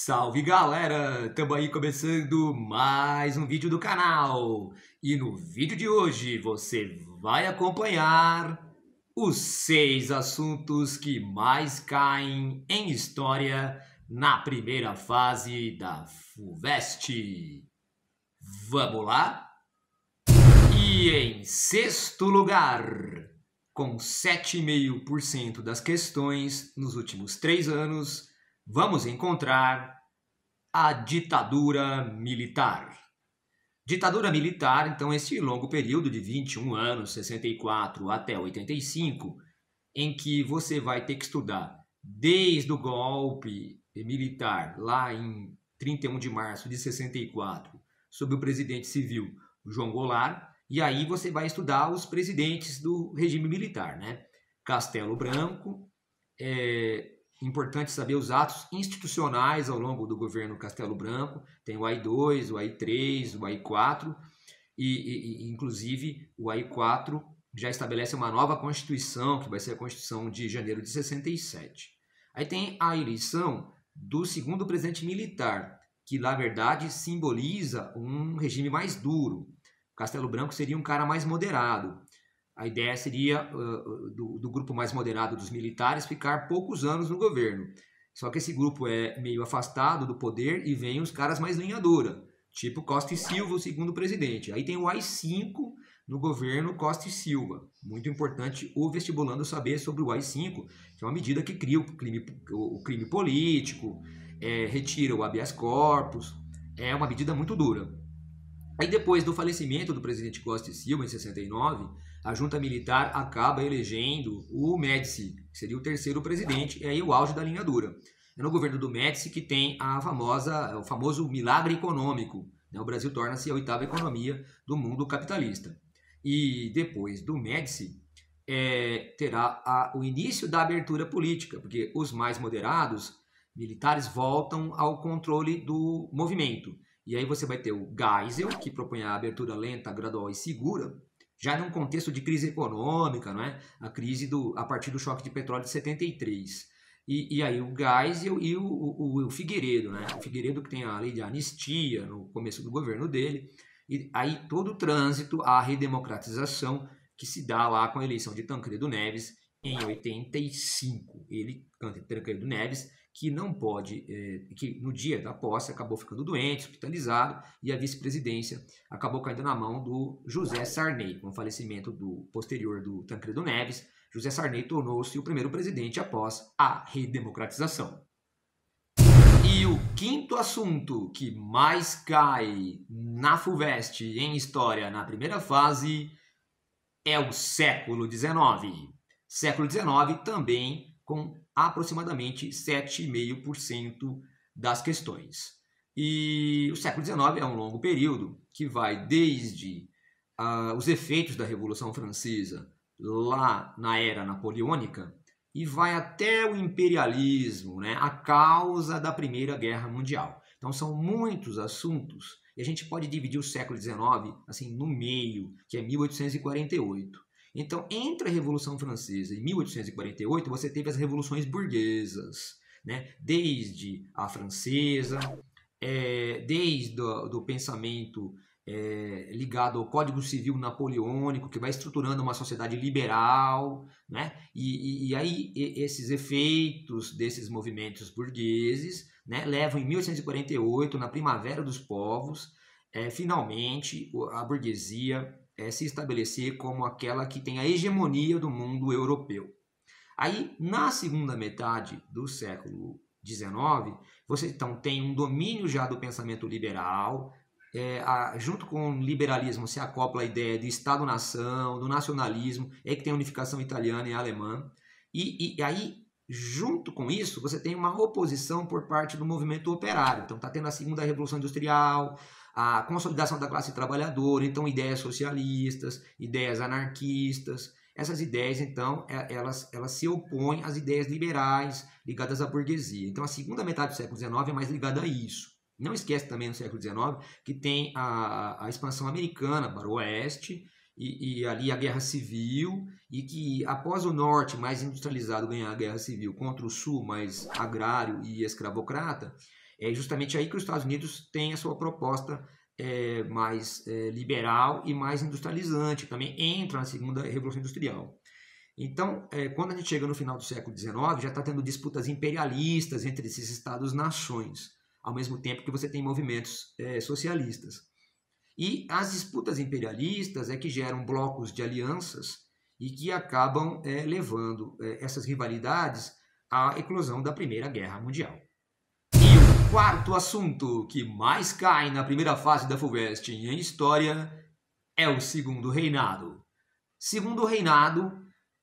Salve galera, estamos aí começando mais um vídeo do canal e no vídeo de hoje você vai acompanhar os 6 assuntos que mais caem em história na primeira fase da FUVEST. Vamos lá? E em sexto lugar, com 7,5% das questões nos últimos 3 anos, vamos encontrar a ditadura militar. Ditadura militar, então, este longo período de 21 anos, 64 até 85, em que você vai ter que estudar desde o golpe militar, lá em 31 de março de 64, sob o presidente civil João Goulart, e aí você vai estudar os presidentes do regime militar, né? Castelo Branco, importante saber os atos institucionais ao longo do governo Castelo Branco. Tem o AI-2, o AI-3, o AI-4 e inclusive o AI-4 já estabelece uma nova Constituição, que vai ser a Constituição de janeiro de 67. Aí tem a eleição do segundo presidente militar, que na verdade simboliza um regime mais duro. Castelo Branco seria um cara mais moderado. A ideia seria do grupo mais moderado dos militares ficar poucos anos no governo. Só que esse grupo é meio afastado do poder e vem os caras mais linha dura, tipo Costa e Silva, o segundo presidente. Aí tem o AI-5 no governo Costa e Silva. Muito importante o vestibulando saber sobre o AI-5, que é uma medida que cria o crime político, retira o habeas corpus, é uma medida muito dura. Aí depois do falecimento do presidente Costa e Silva, em 69, a junta militar acaba elegendo o Médici, que seria o terceiro presidente, e aí o auge da linha dura. É no governo do Médici que tem o famoso milagre econômico, né? O Brasil torna-se a 8ª economia do mundo capitalista. E depois do Médici, terá o início da abertura política, porque os mais moderados militares voltam ao controle do movimento. E aí você vai ter o Geisel, que propõe a abertura lenta, gradual e segura, já num contexto de crise econômica, não é? A crise a partir do choque de petróleo de 73. E aí o Geisel e o Figueiredo, né? O Figueiredo que tem a lei de anistia no começo do governo dele. E aí todo o trânsito à redemocratização que se dá lá com a eleição de Tancredo Neves em 85. Tancredo Neves, que não pode, que no dia da posse acabou ficando doente, hospitalizado, e a vice-presidência acabou caindo na mão do José Sarney. Com o falecimento posterior do Tancredo Neves, José Sarney tornou-se o primeiro presidente após a redemocratização. E o quinto assunto que mais cai na FUVEST em história na primeira fase é o século XIX. Século XIX também com aproximadamente 7,5% das questões. E o século XIX é um longo período que vai desde os efeitos da Revolução Francesa lá na era napoleônica e vai até o imperialismo, né? A causa da Primeira Guerra Mundial. Então são muitos assuntos e a gente pode dividir o século XIX assim, no meio, que é 1848. Então, entre a Revolução Francesa e 1848, você teve as revoluções burguesas, né? Desde a francesa, desde o pensamento ligado ao Código Civil Napoleônico, que vai estruturando uma sociedade liberal, né? E aí esses efeitos desses movimentos burgueses, né, levam em 1848, na Primavera dos Povos, finalmente a burguesia se estabelecer como aquela que tem a hegemonia do mundo europeu. Aí, na segunda metade do século XIX, você então tem um domínio já do pensamento liberal, junto com o liberalismo se acopla a ideia de Estado-nação, do nacionalismo, que tem a unificação italiana e alemã, e aí, junto com isso, você tem uma oposição por parte do movimento operário. Então está tendo a segunda Revolução Industrial, a consolidação da classe trabalhadora, então ideias socialistas, ideias anarquistas. Essas ideias, então, elas se opõem às ideias liberais ligadas à burguesia. Então a segunda metade do século XIX é mais ligada a isso. Não esquece também no século XIX que tem a expansão americana para o oeste, e ali a guerra civil, e que após o norte mais industrializado ganhar a guerra civil contra o sul mais agrário e escravocrata, É justamente aí que os Estados Unidos têm a sua proposta mais liberal e mais industrializante, também entra na segunda Revolução Industrial. Então, quando a gente chega no final do século XIX, já está tendo disputas imperialistas entre esses Estados-nações, ao mesmo tempo que você tem movimentos socialistas. E as disputas imperialistas é que geram blocos de alianças e que acabam levando essas rivalidades à eclosão da Primeira Guerra Mundial. E o quarto assunto que mais cai na primeira fase da FUVEST em História é o Segundo Reinado. Segundo Reinado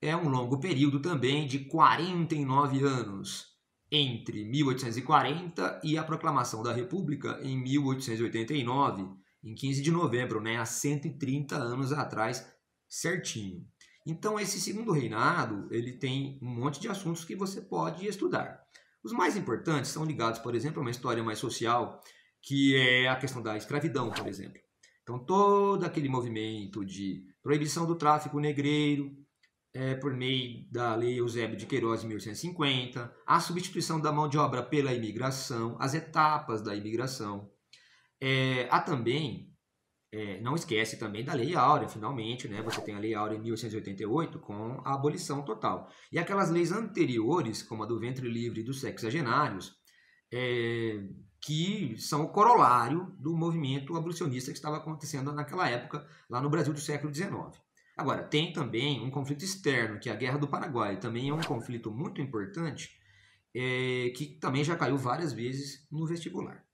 é um longo período também de 49 anos, entre 1840 e a proclamação da República em 1889, em 15 de novembro, né, há 130 anos atrás, certinho. Então, esse Segundo Reinado, ele tem um monte de assuntos que você pode estudar. Os mais importantes são ligados, por exemplo, a uma história mais social, que é a questão da escravidão, por exemplo. Então, todo aquele movimento de proibição do tráfico negreiro, por meio da Lei Eusébio de Queiroz de 1850, a substituição da mão de obra pela imigração, as etapas da imigração. Há também, não esquece também da Lei Áurea, finalmente, né? Você tem a Lei Áurea em 1888 com a abolição total. E aquelas leis anteriores, como a do ventre livre e dos sexagenários, que são o corolário do movimento abolicionista que estava acontecendo naquela época, lá no Brasil do século XIX. Agora, tem também um conflito externo, que é a Guerra do Paraguai. Também é um conflito muito importante, que também já caiu várias vezes no vestibular,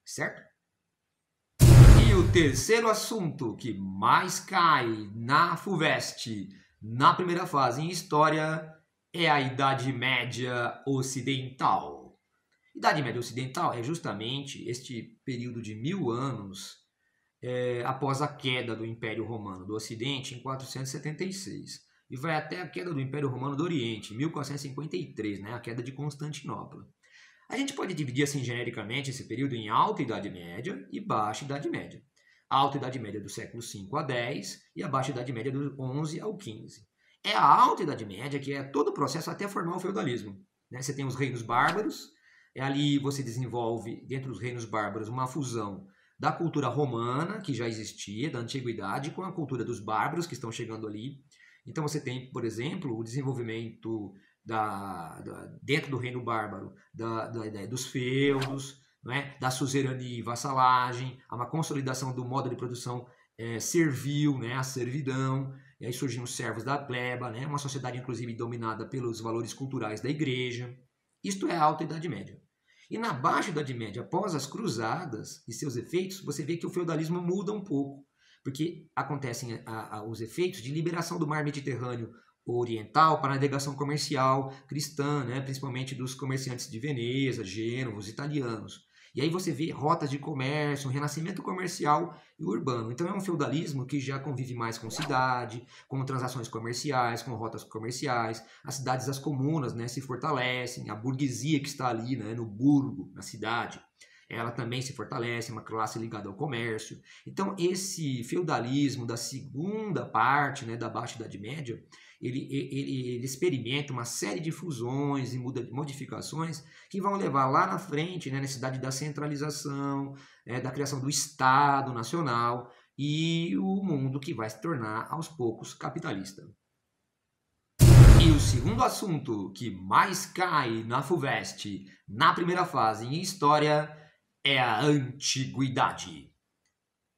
certo? E o terceiro assunto que mais cai na FUVEST, na primeira fase em História, é a Idade Média Ocidental. Idade Média Ocidental é justamente este período de 1000 anos após a queda do Império Romano do Ocidente em 476 e vai até a queda do Império Romano do Oriente em 1453, né, a queda de Constantinopla. A gente pode dividir assim genericamente esse período em Alta Idade Média e Baixa Idade Média. A Alta Idade Média do século 5 a 10 e a Baixa Idade Média do 11 ao 15. É a Alta Idade Média que é todo o processo até formar o feudalismo, né? Você tem os reinos bárbaros, ali você desenvolve dentro dos reinos bárbaros uma fusão da cultura romana, que já existia, da antiguidade, com a cultura dos bárbaros, que estão chegando ali. Então você tem, por exemplo, o desenvolvimento dentro do reino bárbaro dos feudos, né, da suzerania e vassalagem, há uma consolidação do modo de produção servil, né, a servidão, e aí surgem os servos da pleba, né, uma sociedade inclusive dominada pelos valores culturais da igreja. Isto é a Alta Idade Média. E na Baixa Idade Média, após as cruzadas e seus efeitos, você vê que o feudalismo muda um pouco, porque acontecem os efeitos de liberação do mar Mediterrâneo oriental para a navegação comercial cristã, né, principalmente dos comerciantes de Veneza, Gênova, os italianos. E aí você vê rotas de comércio, um renascimento comercial e urbano. Então é um feudalismo que já convive mais com cidade, com transações comerciais, com rotas comerciais. As cidades, as comunas, né, se fortalecem. A burguesia que está ali, né, no burgo, na cidade, ela também se fortalece, uma classe ligada ao comércio. Então esse feudalismo da segunda parte, né, da Baixa Idade Média, ele experimenta uma série de fusões e modificações que vão levar lá na frente, né, a necessidade da centralização, da criação do Estado Nacional e o mundo que vai se tornar aos poucos capitalista. E o segundo assunto que mais cai na FUVEST na primeira fase em História é a Antiguidade.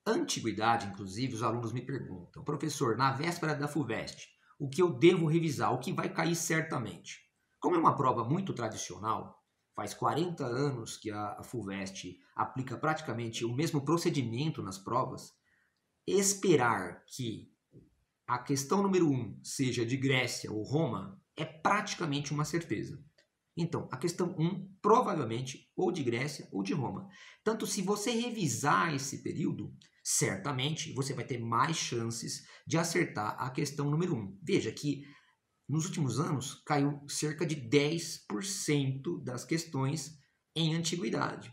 Antiguidade, inclusive, os alunos me perguntam, professor, na véspera da FUVEST, o que eu devo revisar, o que vai cair certamente? Como é uma prova muito tradicional, faz 40 anos que a FUVEST aplica praticamente o mesmo procedimento nas provas, esperar que a questão número 1 seja de Grécia ou Roma é praticamente uma certeza. Então, a questão 1 provavelmente ou de Grécia ou de Roma. Tanto se você revisar esse período, certamente você vai ter mais chances de acertar a questão número 1. Veja que nos últimos anos caiu cerca de 10% das questões em antiguidade.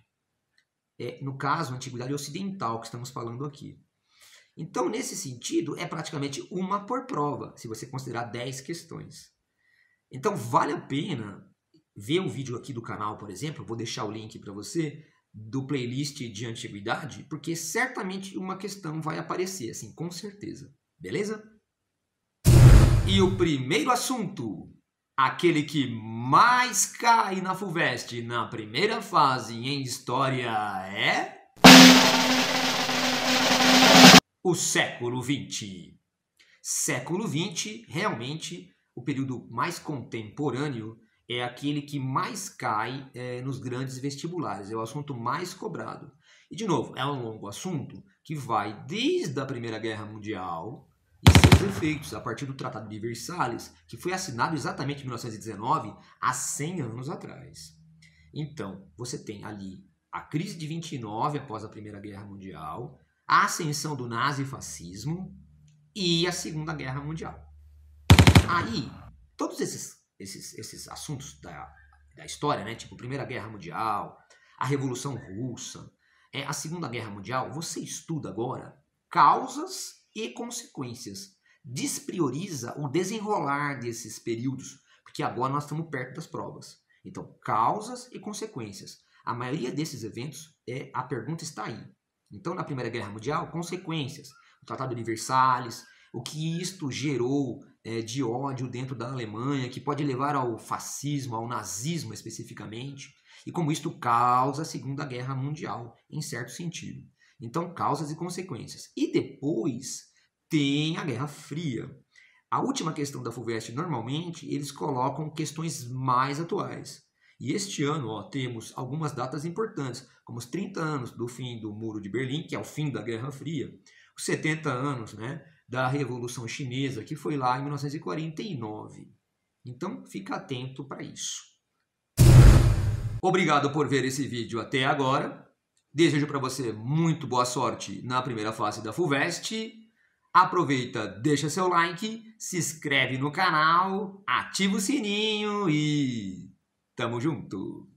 No caso, antiguidade ocidental que estamos falando aqui. Então, nesse sentido, é praticamente uma por prova, se você considerar 10 questões. Então, vale a pena ver o vídeo aqui do canal, por exemplo, eu vou deixar o link para você, do playlist de antiguidade, porque certamente uma questão vai aparecer, assim, com certeza. Beleza? E o primeiro assunto, aquele que mais cai na FUVEST na primeira fase em História é... o século XX. Século XX, realmente, o período mais contemporâneo é aquele que mais cai nos grandes vestibulares, é o assunto mais cobrado. E, de novo, é um longo assunto que vai desde a Primeira Guerra Mundial e seus efeitos, a partir do Tratado de Versalhes, que foi assinado exatamente em 1919, há 100 anos atrás. Então, você tem ali a crise de 29, após a Primeira Guerra Mundial, a ascensão do nazifascismo e a Segunda Guerra Mundial. Aí, todos esses assuntos da história, né, tipo Primeira Guerra Mundial, a Revolução Russa, a Segunda Guerra Mundial, você estuda agora causas e consequências. Desprioriza o desenrolar desses períodos, porque agora nós estamos perto das provas. Então, causas e consequências. A maioria desses eventos, a pergunta está aí. Então, na Primeira Guerra Mundial, consequências. O Tratado de Versalhes, o que isto gerou de ódio dentro da Alemanha, que pode levar ao fascismo, ao nazismo especificamente, e como isto causa a Segunda Guerra Mundial, em certo sentido. Então, causas e consequências. E depois tem a Guerra Fria. A última questão da FUVEST, normalmente, eles colocam questões mais atuais. E este ano temos algumas datas importantes, como os 30 anos do fim do Muro de Berlim, que é o fim da Guerra Fria, os 70 anos, né, da Revolução Chinesa, que foi lá em 1949. Então, fica atento para isso. Obrigado por ver esse vídeo até agora. Desejo para você muito boa sorte na primeira fase da FUVEST. Aproveita, deixa seu like, se inscreve no canal, ativa o sininho e... tamo junto!